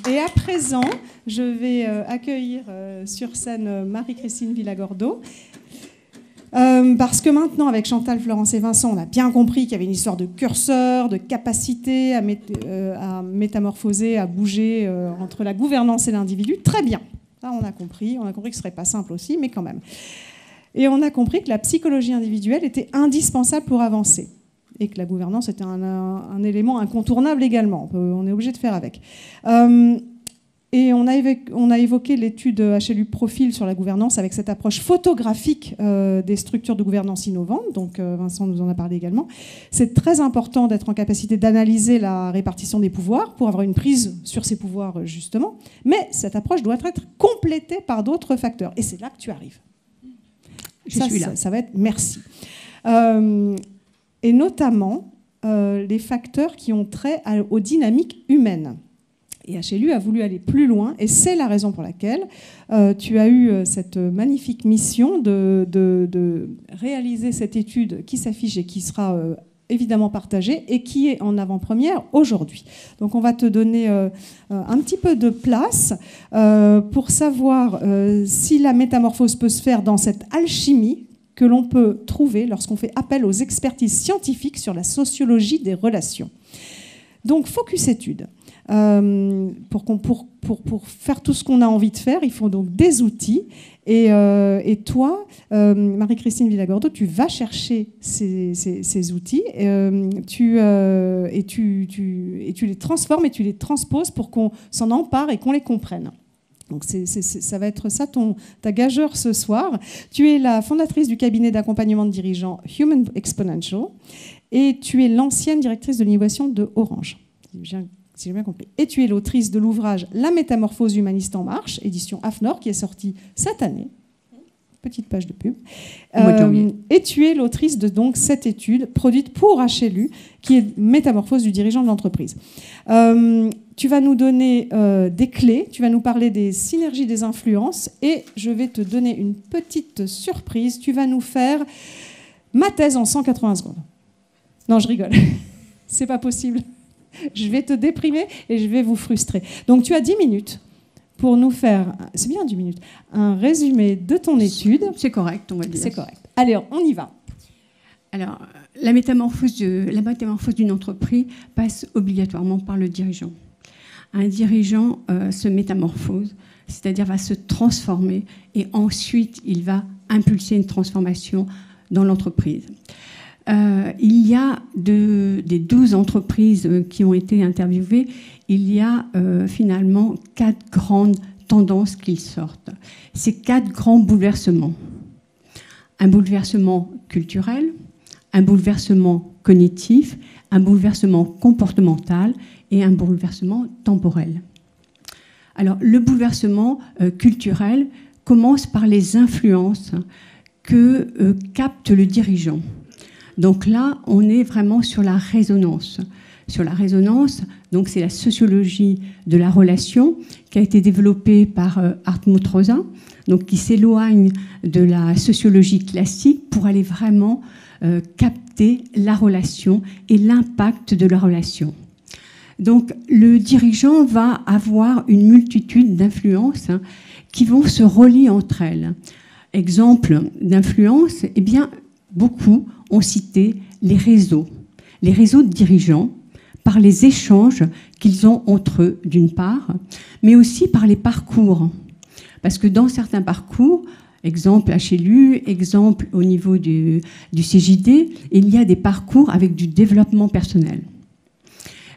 Et à présent, je vais accueillir sur scène Marie-Christine Villagordeau. Parce que maintenant, avec Chantal, Florence et Vincent, on a bien compris qu'il y avait une histoire de curseur, de capacité à métamorphoser, à bouger entre la gouvernance et l'individu. Très bien. Là, on a compris que ce ne serait pas simple aussi, mais quand même. Et on a compris que la psychologie individuelle était indispensable pour avancer. Et que la gouvernance était un élément incontournable également. On est obligé de faire avec. Et on a évoqué l'étude HLU Profil sur la gouvernance avec cette approche photographique des structures de gouvernance innovantes. Donc Vincent nous en a parlé également. C'est très important d'être en capacité d'analyser la répartition des pouvoirs pour avoir une prise sur ces pouvoirs, justement. Mais cette approche doit être complétée par d'autres facteurs. Et c'est là que tu arrives. Je suis là. Ça va être merci. Et notamment les facteurs qui ont trait aux dynamiques humaines. Et HLU a voulu aller plus loin, et c'est la raison pour laquelle tu as eu cette magnifique mission de réaliser cette étude qui s'affiche et qui sera évidemment partagée, et qui est en avant-première aujourd'hui. Donc on va te donner un petit peu de place pour savoir si la métamorphose peut se faire dans cette alchimie que l'on peut trouver lorsqu'on fait appel aux expertises scientifiques sur la sociologie des relations. Donc, focus étude. Pour faire tout ce qu'on a envie de faire, il faut donc des outils. Et toi, Marie-Christine Villagordeau, tu vas chercher ces outils tu les transformes et tu les transposes pour qu'on s'en empare et qu'on les comprenne. Donc ça va être ça ta gageure ce soir. Tu es la fondatrice du cabinet d'accompagnement de dirigeants Human Exponential et tu es l'ancienne directrice de l'innovation de Orange, si j'ai bien compris. Et tu es l'autrice de l'ouvrage La métamorphose humaniste en marche, édition AFNOR, qui est sorti cette année. Petite page de pub. Et tu es l'autrice de donc, cette étude produite pour HLU, qui est Métamorphose du dirigeant de l'entreprise. Tu vas nous donner des clés, tu vas nous parler des synergies des influences, et je vais te donner une petite surprise. Tu vas nous faire ma thèse en 180 secondes. Non, je rigole. C'est pas possible. Je vais te déprimer et je vais vous frustrer. Donc tu as 10 minutes pour nous faire, c'est bien 10 minutes, un résumé de ton étude. C'est correct, on va dire. C'est correct. Allez, on y va. Alors, la métamorphose d'une entreprise passe obligatoirement par le dirigeant. Un dirigeant se métamorphose, c'est-à-dire va se transformer, et ensuite il va impulser une transformation dans l'entreprise. Il y a des 12 entreprises qui ont été interviewées, il y a finalement 4 grandes tendances qui sortent. Ces 4 grands bouleversements. Un bouleversement culturel, un bouleversement cognitif, un bouleversement comportemental et un bouleversement temporel. Alors, le bouleversement culturel commence par les influences que capte le dirigeant. Donc là, on est vraiment sur la résonance. Sur la résonance, donc c'est la sociologie de la relation qui a été développée par Hartmut Rosa, donc qui s'éloigne de la sociologie classique pour aller vraiment capter la relation et l'impact de la relation. Donc le dirigeant va avoir une multitude d'influences qui vont se relier entre elles. Exemple d'influence, eh bien, beaucoup ont cité les réseaux de dirigeants, par les échanges qu'ils ont entre eux, d'une part, mais aussi par les parcours. Parce que dans certains parcours, exemple HLU, exemple au niveau du CJD, il y a des parcours avec du développement personnel.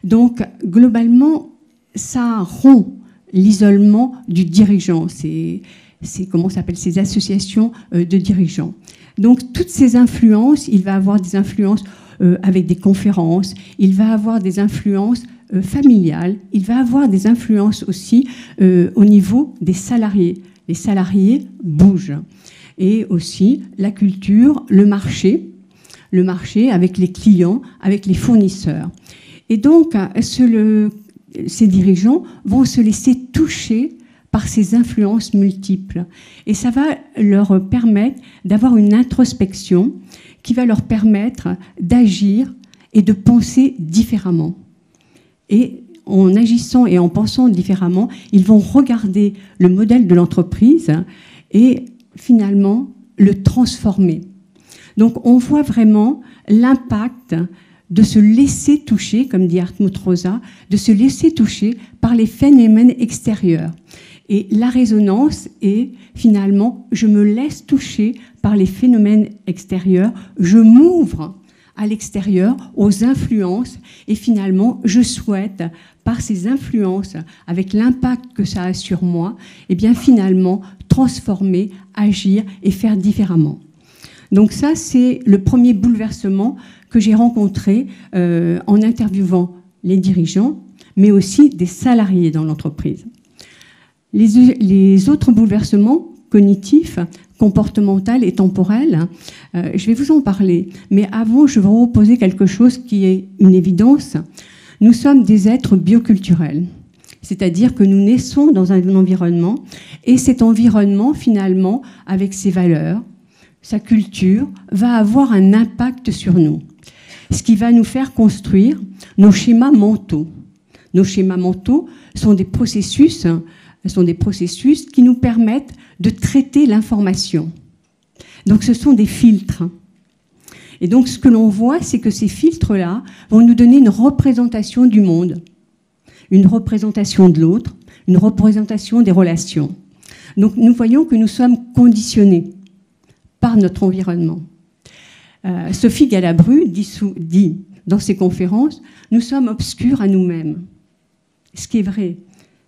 Donc, globalement, ça rompt l'isolement du dirigeant. C'est comment s'appelle ces associations de dirigeants. Donc, toutes ces influences, il va avoir des influences avec des conférences, il va avoir des influences familiales, il va avoir des influences aussi au niveau des salariés. Les salariés bougent. Et aussi la culture, le marché avec les clients, avec les fournisseurs. Et donc, ces dirigeants vont se laisser toucher par ces influences multiples. Et ça va leur permettre d'avoir une introspection qui va leur permettre d'agir et de penser différemment. Et en agissant et en pensant différemment, ils vont regarder le modèle de l'entreprise et finalement le transformer. Donc on voit vraiment l'impact de se laisser toucher, comme dit Hartmut Rosa, de se laisser toucher par les phénomènes extérieurs. Et la résonance est finalement, je me laisse toucher par les phénomènes extérieurs, je m'ouvre à l'extérieur, aux influences, et finalement, je souhaite, par ces influences, avec l'impact que ça a sur moi, et bien finalement, transformer, agir et faire différemment. Donc ça, c'est le premier bouleversement que j'ai rencontré en interviewant les dirigeants, mais aussi des salariés dans l'entreprise. Les autres bouleversements cognitifs, comportementaux et temporels, je vais vous en parler. Mais avant, je vais vous poser quelque chose qui est une évidence. Nous sommes des êtres bioculturels, c'est-à-dire que nous naissons dans un environnement, et cet environnement, finalement, avec ses valeurs, sa culture, va avoir un impact sur nous, ce qui va nous faire construire nos schémas mentaux. Nos schémas mentaux sont des processus qui nous permettent de traiter l'information. Donc ce sont des filtres. Et donc ce que l'on voit, c'est que ces filtres-là vont nous donner une représentation du monde, une représentation de l'autre, une représentation des relations. Donc nous voyons que nous sommes conditionnés par notre environnement. Sophie Galabru dit dans ses conférences, nous sommes obscurs à nous-mêmes. Ce qui est vrai.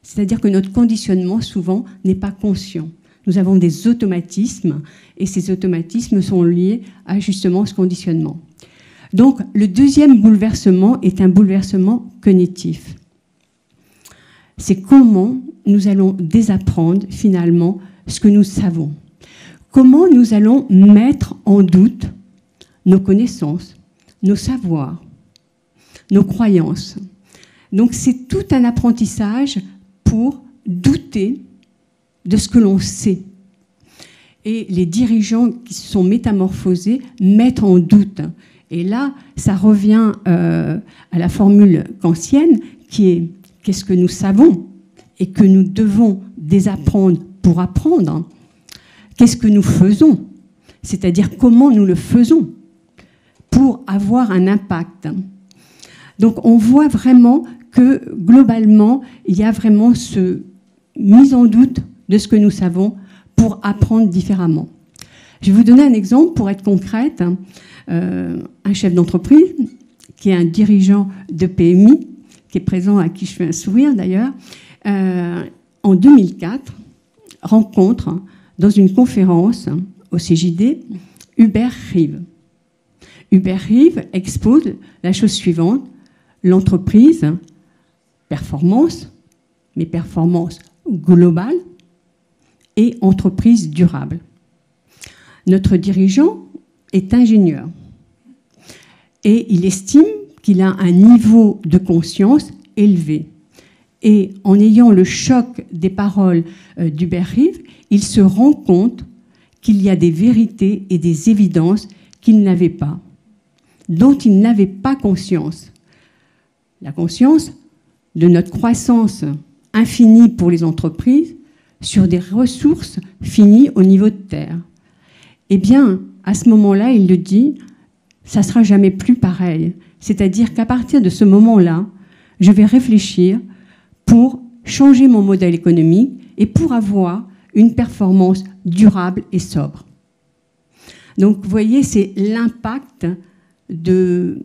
C'est-à-dire que notre conditionnement, souvent, n'est pas conscient. Nous avons des automatismes, et ces automatismes sont liés à justement ce conditionnement. Donc, le deuxième bouleversement est un bouleversement cognitif. C'est comment nous allons désapprendre, finalement, ce que nous savons. Comment nous allons mettre en doute nos connaissances, nos savoirs, nos croyances. Donc, c'est tout un apprentissage pour douter de ce que l'on sait. Et les dirigeants qui se sont métamorphosés mettent en doute. Et là, ça revient à la formule kantienne qui est « qu'est-ce que nous savons ?» et que nous devons désapprendre pour apprendre. Qu'est-ce que nous faisons? C'est-à-dire comment nous le faisons pour avoir un impact. Donc on voit vraiment que globalement, il y a vraiment ce mise en doute de ce que nous savons pour apprendre différemment. Je vais vous donner un exemple pour être concrète. Un chef d'entreprise, qui est un dirigeant de PMI, qui est présent, à qui je fais un sourire d'ailleurs, en 2004, rencontre dans une conférence au CJD Hubert Reeves. Hubert Reeves expose la chose suivante: l'entreprise, performance, mais performance globale et entreprise durable. Notre dirigeant est ingénieur et il estime qu'il a un niveau de conscience élevé. Et en ayant le choc des paroles d'Hubert Reeves, il se rend compte qu'il y a des vérités et des évidences qu'il n'avait pas, dont il n'avait pas conscience. La conscience de notre croissance infinie pour les entreprises sur des ressources finies au niveau de terre. Eh bien, à ce moment-là, il le dit, ça ne sera jamais plus pareil. C'est-à-dire qu'à partir de ce moment-là, je vais réfléchir pour changer mon modèle économique et pour avoir une performance durable et sobre. Donc, vous voyez, c'est l'impact de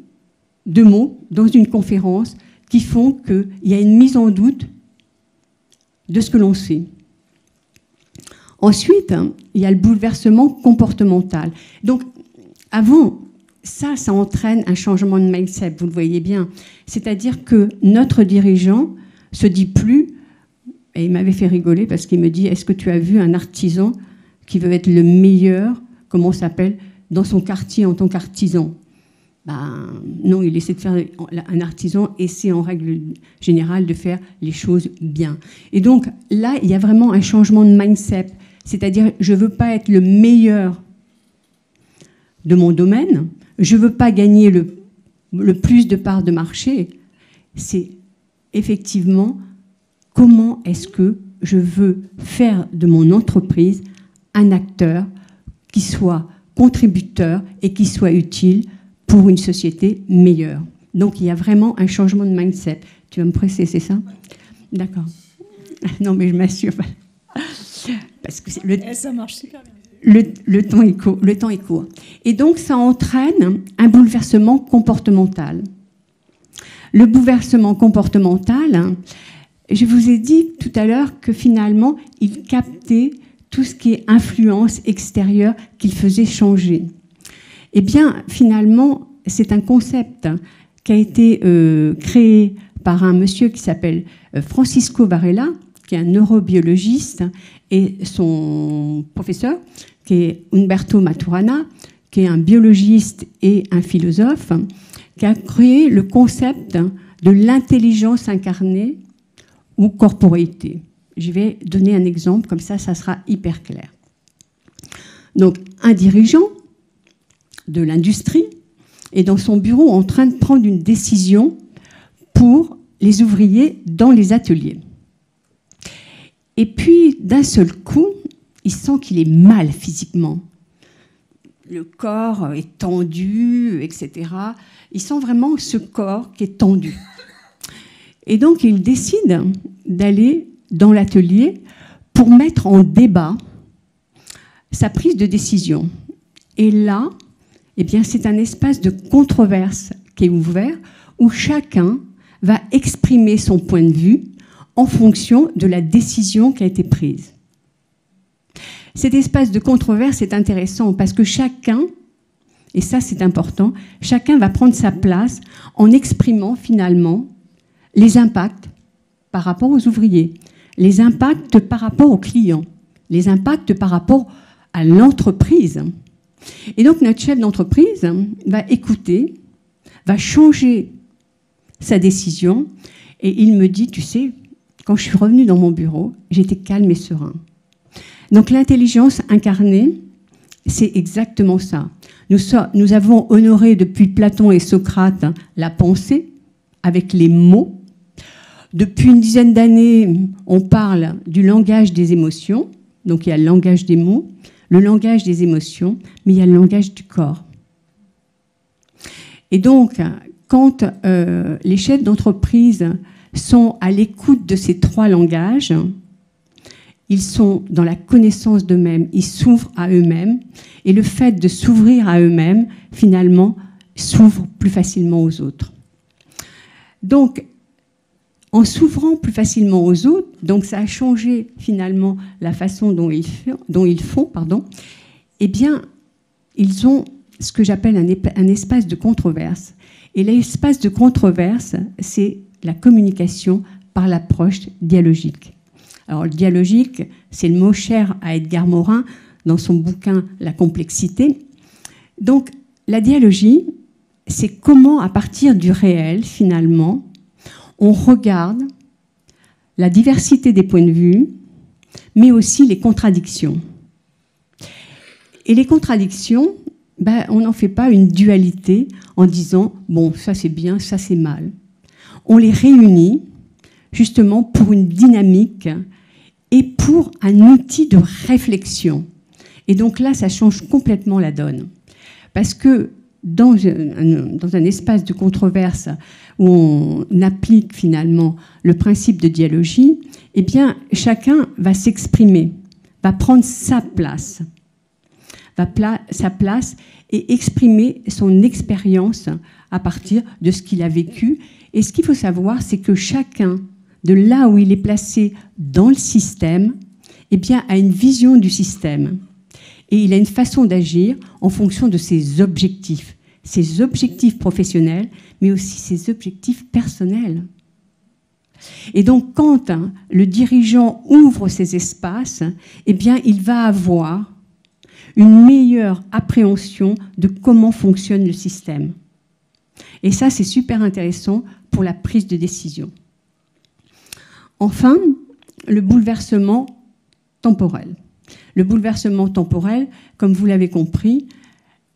mots dans une conférence qui font qu'il y a une mise en doute de ce que l'on sait. Ensuite, il y a le bouleversement comportemental. Donc, avant, ça entraîne un changement de mindset, vous le voyez bien. C'est-à-dire que notre dirigeant se dit plus, et il m'avait fait rigoler parce qu'il me dit, est-ce que tu as vu un artisan qui veut être le meilleur, comment on s'appelle, dans son quartier en tant qu'artisan? Ben, non, il essaie de faire, un artisan essaie en règle générale de faire les choses bien. Et donc là, il y a vraiment un changement de mindset. C'est-à-dire, je ne veux pas être le meilleur de mon domaine, je ne veux pas gagner le plus de parts de marché. C'est effectivement comment est-ce que je veux faire de mon entreprise un acteur qui soit contributeur et qui soit utile pour une société meilleure. Donc il y a vraiment un changement de mindset. Tu vas me presser, c'est ça? D'accord. Non, mais je m'assure. Parce que ça marche super bien. Le temps est court. Et donc, ça entraîne un bouleversement comportemental. Le bouleversement comportemental, je vous ai dit tout à l'heure que finalement, il captait tout ce qui est influence extérieure qu'il faisait changer. Eh bien, finalement, c'est un concept qui a été créé par un monsieur qui s'appelle Francisco Varela, qui est un neurobiologiste, et son professeur, qui est Umberto Maturana, qui est un biologiste et un philosophe, qui a créé le concept de l'intelligence incarnée ou corporéité. Je vais donner un exemple, comme ça sera hyper clair. Donc, un dirigeant de l'industrie est dans son bureau en train de prendre une décision pour les ouvriers dans les ateliers. Et puis, d'un seul coup, il sent qu'il est mal physiquement. Le corps est tendu, etc. Il sent vraiment ce corps qui est tendu. Et donc, il décide d'aller dans l'atelier pour mettre en débat sa prise de décision. Et là, eh bien, c'est un espace de controverse qui est ouvert où chacun va exprimer son point de vue en fonction de la décision qui a été prise. Cet espace de controverse est intéressant parce que chacun, et ça c'est important, chacun va prendre sa place en exprimant finalement les impacts par rapport aux ouvriers, les impacts par rapport aux clients, les impacts par rapport à l'entreprise. Et donc notre chef d'entreprise va écouter, va changer sa décision, et il me dit, tu sais, quand je suis revenue dans mon bureau, j'étais calme et serein. Donc l'intelligence incarnée, c'est exactement ça. Nous avons honoré depuis Platon et Socrate la pensée avec les mots. Depuis une dizaine d'années, on parle du langage des émotions. Donc il y a le langage des mots, le langage des émotions, mais il y a le langage du corps. Et donc, quand les chefs d'entreprise sont à l'écoute de ces trois langages, ils sont dans la connaissance d'eux-mêmes, ils s'ouvrent à eux-mêmes, et le fait de s'ouvrir à eux-mêmes, finalement, s'ouvre plus facilement aux autres. Donc, en s'ouvrant plus facilement aux autres, donc ça a changé finalement la façon dont ils font, eh bien, ils ont ce que j'appelle un espace de controverse. Et l'espace de controverse, c'est la communication par l'approche dialogique. Alors, le dialogique, c'est le mot cher à Edgar Morin dans son bouquin « La complexité ». Donc, la dialogie, c'est comment, à partir du réel, finalement, on regarde la diversité des points de vue, mais aussi les contradictions. Et les contradictions, on n'en fait pas une dualité en disant « bon, ça c'est bien, ça c'est mal ». On les réunit justement pour une dynamique et pour un outil de réflexion. Et donc là, ça change complètement la donne. Parce que dans un espace de controverse où on applique finalement le principe de dialogie, eh bien, chacun va s'exprimer, va prendre sa place et exprimer son expérience à partir de ce qu'il a vécu. Et ce qu'il faut savoir, c'est que chacun, de là où il est placé dans le système, eh bien, a une vision du système. Et il a une façon d'agir en fonction de ses objectifs professionnels, mais aussi ses objectifs personnels. Et donc, quand le dirigeant ouvre ces espaces, eh bien, il va avoir une meilleure appréhension de comment fonctionne le système. Et ça, c'est super intéressant pour la prise de décision. Enfin, le bouleversement temporel. Le bouleversement temporel, comme vous l'avez compris,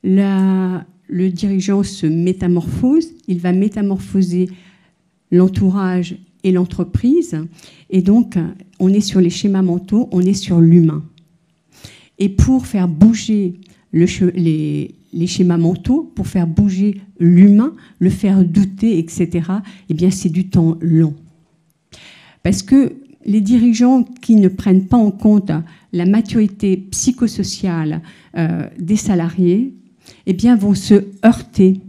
le dirigeant se métamorphose, il va métamorphoser l'entourage et l'entreprise. Et donc, on est sur les schémas mentaux, on est sur l'humain. Et pour faire bouger les schémas mentaux, pour faire bouger l'humain, le faire douter, etc., eh bien, c'est du temps long. Parce que les dirigeants qui ne prennent pas en compte la maturité psychosociale des salariés, eh bien, vont se heurter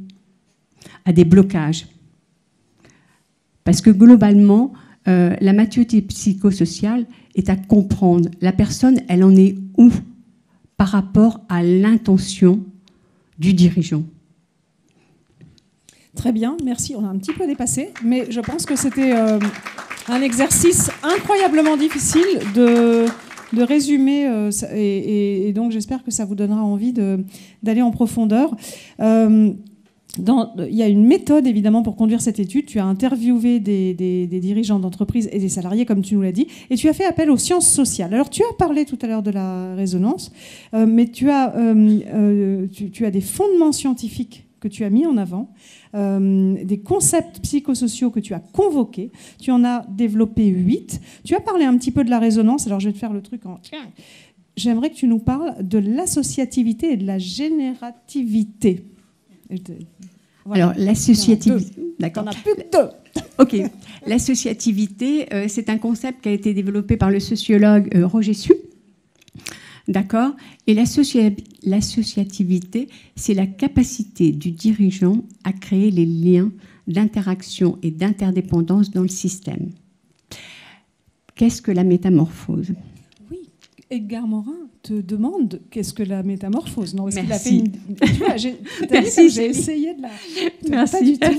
à des blocages. Parce que globalement, la maturité psychosociale est à comprendre. La personne, elle en est où par rapport à l'intention du dirigeant? Très bien, merci. On a un petit peu dépassé, mais je pense que c'était un exercice incroyablement difficile de résumer, et donc j'espère que ça vous donnera envie d'aller en profondeur. Il y a une méthode, évidemment, pour conduire cette étude. Tu as interviewé des dirigeants d'entreprise et des salariés, comme tu nous l'as dit, et tu as fait appel aux sciences sociales. Alors, tu as parlé tout à l'heure de la résonance, mais tu as des fondements scientifiques que tu as mis en avant, des concepts psychosociaux que tu as convoqués. Tu en as développé 8. Tu as parlé un petit peu de la résonance. Alors, je vais te faire le truc en... J'aimerais que tu nous parles de l'associativité et de la générativité. Voilà. Alors, l'associativité... D'accord. T'en as plus que 2. OK. L'associativité, c'est un concept qui a été développé par le sociologue Roger Su. D'accord. Et l'associativité, c'est la capacité du dirigeant à créer les liens d'interaction et d'interdépendance dans le système. Qu'est-ce que la métamorphose? Oui, Edgar Morin te demande qu'est-ce que la métamorphose. Non, merci. Qu'il a fait une... Tu vois, j'ai essayé de la... Merci. Pas du tout.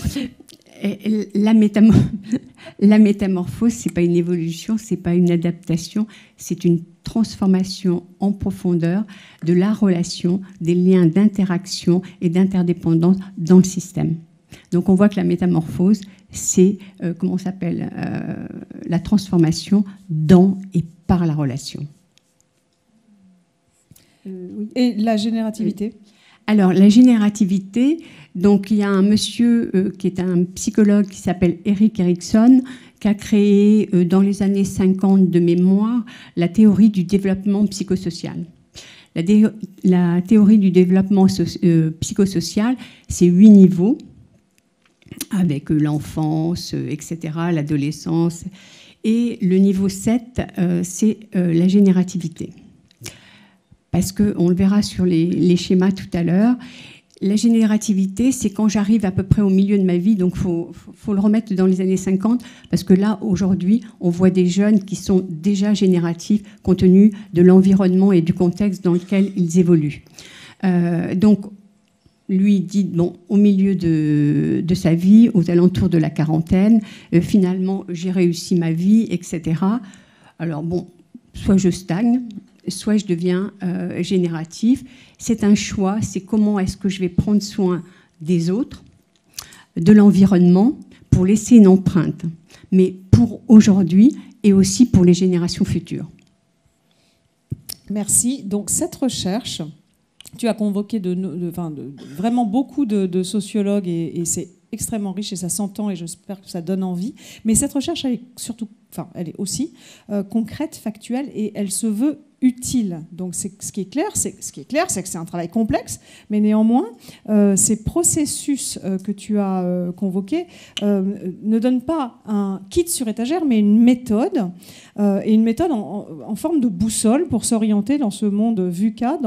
La métamorphose, ce n'est pas une évolution, ce n'est pas une adaptation, c'est une transformation en profondeur de la relation, des liens d'interaction et d'interdépendance dans le système. Donc on voit que la métamorphose, c'est la transformation dans et par la relation. Oui. Et la générativité? Alors, la générativité, donc il y a un monsieur qui est un psychologue qui s'appelle Erik Erikson, qui a créé dans les années 50 de mémoire la théorie du développement psychosocial. La théorie du développement psychosocial, c'est 8 niveaux, avec l'enfance, etc., l'adolescence. Et le niveau 7, c'est la générativité. Parce qu'on le verra sur les schémas tout à l'heure, la générativité, c'est quand j'arrive à peu près au milieu de ma vie, donc il faut le remettre dans les années 50, parce que là, aujourd'hui, on voit des jeunes qui sont déjà génératifs, compte tenu de l'environnement et du contexte dans lequel ils évoluent. Donc, lui dit, bon, au milieu de sa vie, aux alentours de la quarantaine, finalement, j'ai réussi ma vie, etc. Alors, bon, soit je stagne, soit je deviens génératif. C'est un choix, c'est comment est-ce que je vais prendre soin des autres, de l'environnement, pour laisser une empreinte, mais pour aujourd'hui et aussi pour les générations futures. Merci. Donc cette recherche, tu as convoqué vraiment beaucoup de sociologues et c'est extrêmement riche et ça s'entend et j'espère que ça donne envie. Mais cette recherche, elle est surtout, elle est aussi concrète, factuelle et elle se veut utile. Donc ce qui est clair, c'est que c'est un travail complexe, mais néanmoins, ces processus que tu as convoqués ne donnent pas un kit sur étagère, mais une méthode, et une méthode en forme de boussole pour s'orienter dans ce monde VUCA,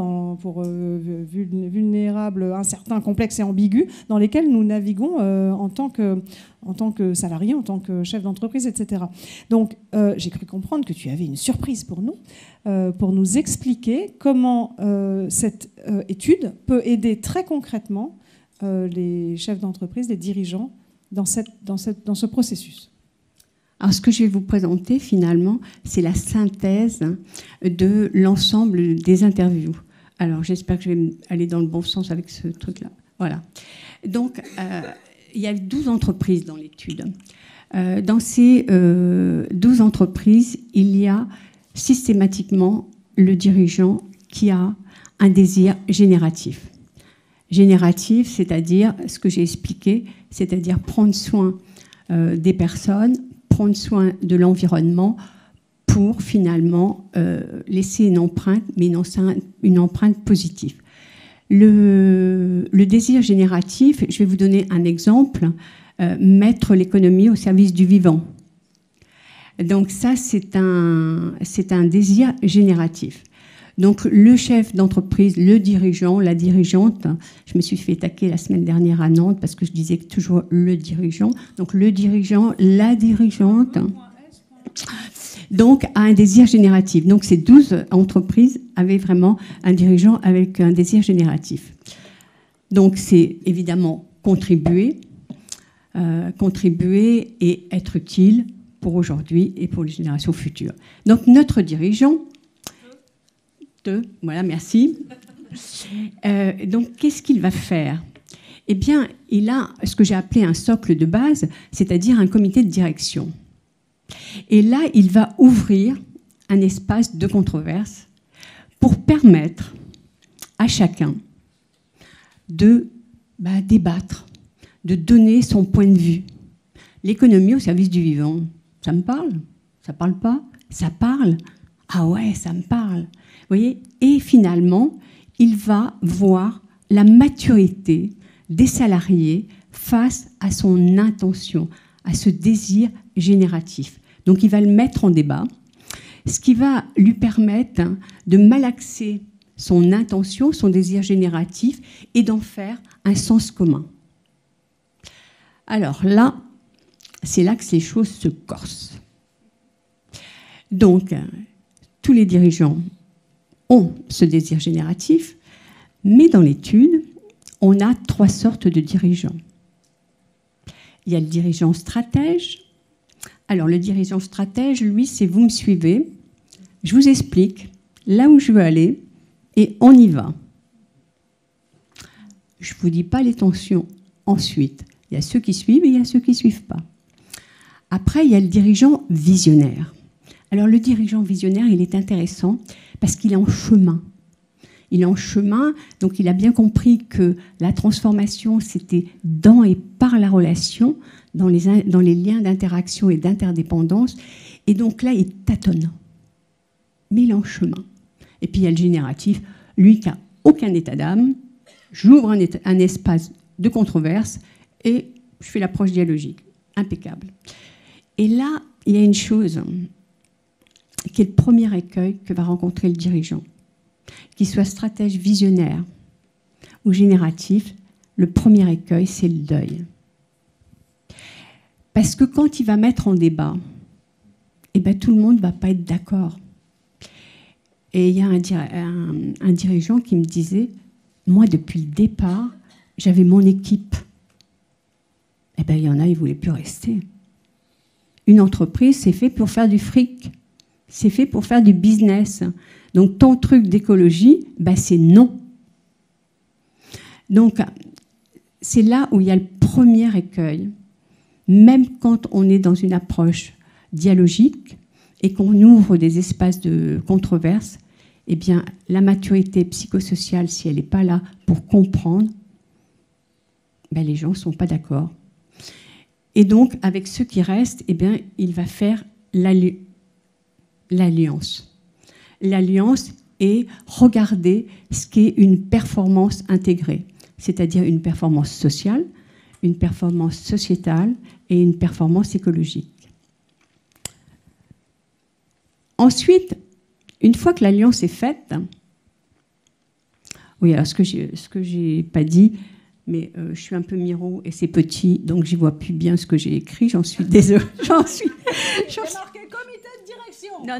vulnérable, incertain, complexe et ambigu, dans lesquels nous naviguons en tant que salarié, en tant que chef d'entreprise, etc. Donc, j'ai cru comprendre que tu avais une surprise pour nous expliquer comment cette étude peut aider très concrètement les chefs d'entreprise, les dirigeants, dans ce processus. Alors, ce que je vais vous présenter, finalement, c'est la synthèse de l'ensemble des interviews. Alors, j'espère que je vais aller dans le bon sens avec ce truc-là. Voilà. Donc, il y a 12 entreprises dans l'étude. Dans ces 12 entreprises, il y a systématiquement le dirigeant qui a un désir génératif. Génératif, c'est-à-dire ce que j'ai expliqué, c'est-à-dire prendre soin des personnes, prendre soin de l'environnement pour finalement laisser une empreinte, mais une empreinte positive. Le désir génératif, je vais vous donner un exemple, mettre l'économie au service du vivant. Donc ça, c'est un désir génératif. Donc le chef d'entreprise, le dirigeant, la dirigeante, je me suis fait attaquer la semaine dernière à Nantes parce que je disais toujours le dirigeant. Donc le dirigeant, la dirigeante, donc a un désir génératif. Donc ces 12 entreprises avaient vraiment un dirigeant avec un désir génératif. Donc c'est évidemment contribuer et être utile pour aujourd'hui et pour les générations futures. Donc notre dirigeant, voilà, merci. Donc qu'est-ce qu'il va faire? Eh bien, il a ce que j'ai appelé un socle de base, c'est-à-dire un comité de direction. Et là, il va ouvrir un espace de controverse pour permettre à chacun de débattre, de donner son point de vue. L'économie au service du vivant, ça me parle? Ça parle pas? Ça parle? Ah ouais, ça me parle. Vous voyez? Et finalement, il va voir la maturité des salariés face à son intention, à ce désir génératif. Donc il va le mettre en débat, ce qui va lui permettre de malaxer son intention, son désir génératif, et d'en faire un sens commun. Alors là, c'est là que les choses se corsent. Donc, tous les dirigeants ont ce désir génératif, mais dans l'étude, on a 3 sortes de dirigeants. Il y a le dirigeant stratège. Alors, le dirigeant stratège, lui, c'est vous me suivez, je vous explique là où je veux aller et on y va. Je ne vous dis pas les tensions. Ensuite, il y a ceux qui suivent et il y a ceux qui ne suivent pas. Après, il y a le dirigeant visionnaire. Alors, le dirigeant visionnaire, il est intéressant parce qu'il est en chemin. Il est en chemin, donc il a bien compris que la transformation, c'était dans et par la relation, dans les liens d'interaction et d'interdépendance. Et donc là, il tâtonne. Mais il est en chemin. Et puis, il y a le génératif, lui qui n'a aucun état d'âme. J'ouvre un espace de controverse et je fais l'approche dialogique. Impeccable. Et là, il y a une chose qui est le premier écueil que va rencontrer le dirigeant. Qu'il soit stratège, visionnaire ou génératif, le premier écueil, c'est le deuil. Parce que quand il va mettre en débat, eh ben, tout le monde ne va pas être d'accord. Et il y a un dirigeant qui me disait, moi, depuis le départ, j'avais mon équipe. Eh ben, il y en a, ils ne voulaient plus rester. Une entreprise, c'est fait pour faire du fric. C'est fait pour faire du business. Donc, ton truc d'écologie, ben, c'est non. Donc, c'est là où il y a le premier écueil. Même quand on est dans une approche dialogique et qu'on ouvre des espaces de controverse, eh bien, la maturité psychosociale, si elle n'est pas là pour comprendre, ben, les gens ne sont pas d'accord. Et donc, avec ceux qui restent, eh bien, il va faire l'alliance. L'alliance est regarder ce qu'est une performance intégrée, c'est-à-dire une performance sociale, une performance sociétale et une performance écologique. Ensuite, une fois que l'alliance est faite, oui, alors ce que j'ai pas dit, mais je suis un peu miro et c'est petit, donc j'y vois plus bien ce que j'ai écrit, j'en suis désolée. C'est marqué comité de direction. Non,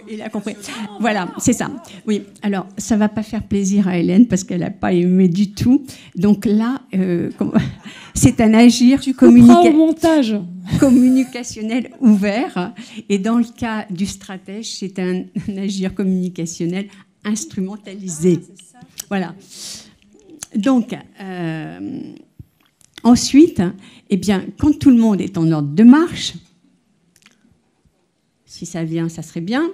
il a compris. Voilà, c'est ça. Oui, alors ça va pas faire plaisir à Hélène parce qu'elle n'a pas aimé du tout. Donc là, c'est un agir communicationnel ouvert. Et dans le cas du stratège, c'est un agir communicationnel instrumentalisé. Voilà. Donc, ensuite, eh bien, quand tout le monde est en ordre de marche, si ça vient, ça serait bien.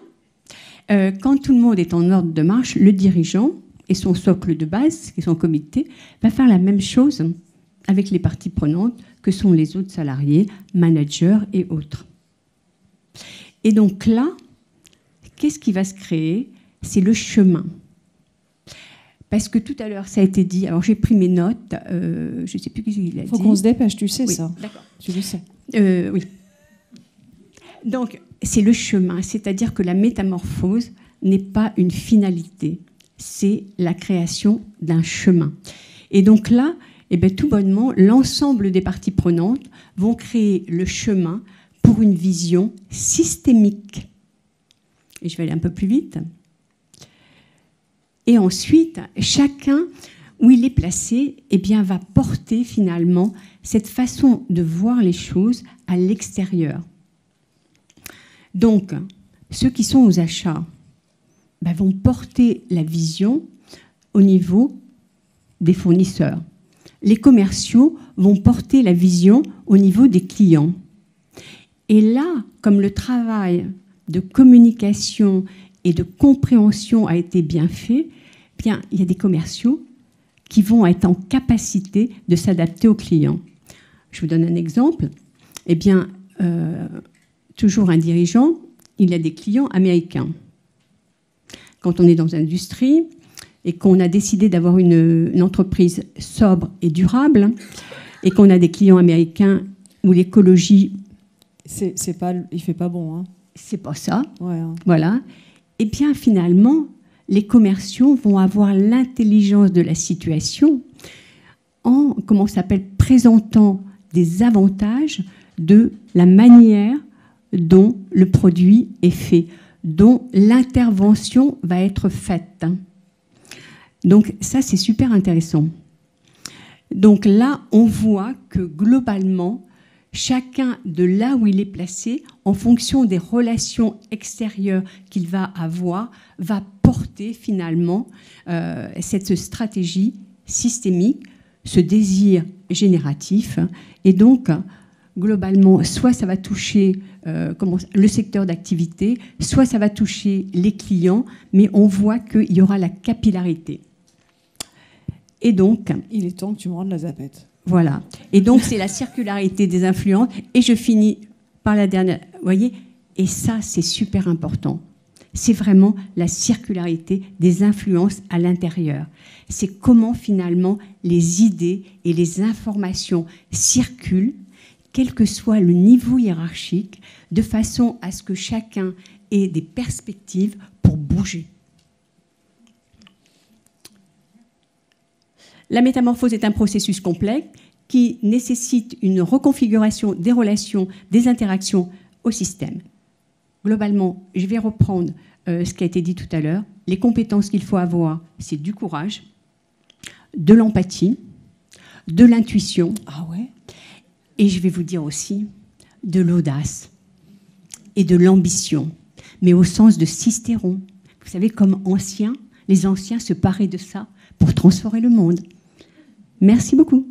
Quand tout le monde est en ordre de marche, le dirigeant et son socle de base, qui est son comité, va faire la même chose avec les parties prenantes que sont les autres salariés, managers et autres. Et donc là, qu'est-ce qui va se créer? C'est le chemin. Parce que tout à l'heure, ça a été dit, alors j'ai pris mes notes, je ne sais plus qui il a dit. Il faut qu'on se dépêche, tu sais, oui, ça. D'accord. Tu le sais. Oui. Donc, c'est le chemin, c'est-à-dire que la métamorphose n'est pas une finalité, c'est la création d'un chemin. Et donc là, eh bien, tout bonnement, l'ensemble des parties prenantes vont créer le chemin pour une vision systémique. Et je vais aller un peu plus vite. Et ensuite, chacun, où il est placé, eh bien, va porter finalement cette façon de voir les choses à l'extérieur. Donc, ceux qui sont aux achats vont porter la vision au niveau des fournisseurs. Les commerciaux vont porter la vision au niveau des clients. Et là, comme le travail de communication et de compréhension a été bien fait, bien, il y a des commerciaux qui vont être en capacité de s'adapter aux clients. Je vous donne un exemple. Eh bien, toujours un dirigeant, il a des clients américains. Quand on est dans l'industrie et qu'on a décidé d'avoir une entreprise sobre et durable et qu'on a des clients américains où l'écologie... il fait pas bon. Hein. C'est pas ça. Ouais, hein. Voilà. Et bien, finalement, les commerciaux vont avoir l'intelligence de la situation en, comment ça s'appelle, présentant des avantages de la manière dont le produit est fait, dont l'intervention va être faite. Donc ça, c'est super intéressant. Donc là, on voit que globalement, chacun de là où il est placé, en fonction des relations extérieures qu'il va avoir, va porter finalement cette stratégie systémique, ce désir génératif. Et donc, globalement, soit ça va toucher le secteur d'activité, soit ça va toucher les clients, mais on voit qu'il y aura la capillarité. Et donc... Il est temps que tu me rendes la zapette. Voilà. Et donc, c'est la circularité des influences. Et je finis par la dernière. Vous voyez? Et ça, c'est super important. C'est vraiment la circularité des influences à l'intérieur. C'est comment, finalement, les idées et les informations circulent, quel que soit le niveau hiérarchique, de façon à ce que chacun ait des perspectives pour bouger. La métamorphose est un processus complexe qui nécessite une reconfiguration des relations, des interactions au système. Globalement, je vais reprendre ce qui a été dit tout à l'heure. Les compétences qu'il faut avoir, c'est du courage, de l'empathie, de l'intuition. Ah ouais. Et je vais vous dire aussi de l'audace et de l'ambition, mais au sens de Cicéron. Vous savez, comme anciens, les anciens se paraient de ça pour transformer le monde. Merci beaucoup.